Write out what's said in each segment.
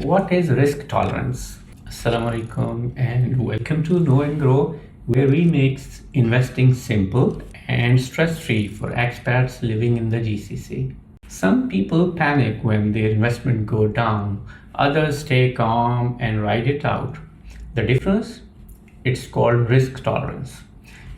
What is risk tolerance? Assalamu Alaikum and welcome to Know and Grow, where we make investing simple and stress-free for expats living in the GCC. Some people panic when their investment go down, others stay calm and ride it out. The difference? It's called risk tolerance.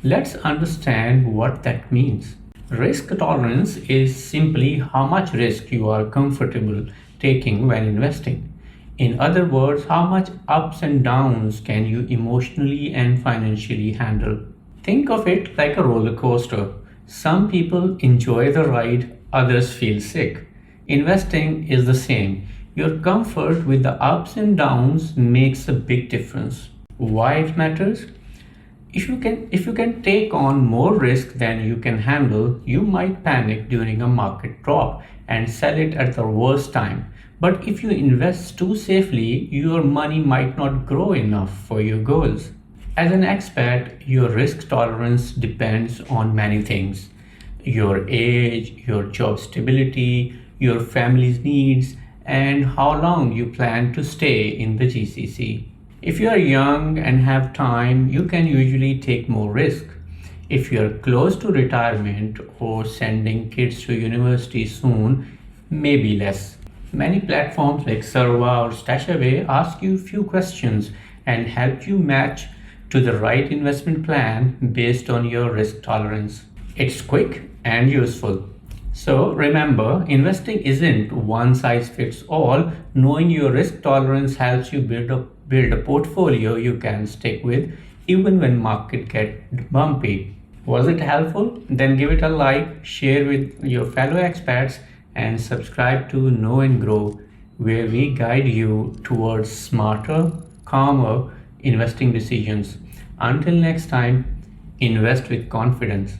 Let's understand what that means. Risk tolerance is simply how much risk you are comfortable taking when investing. In other words, how much ups and downs can you emotionally and financially handle? Think of it like a roller coaster. Some people enjoy the ride, others feel sick. Investing is the same. Your comfort with the ups and downs makes a big difference. Why it matters? If you can take on more risk than you can handle, you might panic during a market drop and sell it at the worst time. But if you invest too safely, your money might not grow enough for your goals. As an expat, your risk tolerance depends on many things: your age, your job stability, your family's needs, and how long you plan to stay in the GCC. If you are young and have time, you can usually take more risk. If you are close to retirement or sending kids to university soon, maybe less. Many platforms like Serva or Stashaway ask you few questions and help you match to the right investment plan based on your risk tolerance. It's quick and useful. So remember, investing isn't one size fits all. Knowing your risk tolerance helps you build a portfolio you can stick with even when market get bumpy. Was it helpful? Then give it a like, share with your fellow expats, and subscribe to Know and Grow, where we guide you towards smarter, calmer investing decisions. Until next time, invest with confidence.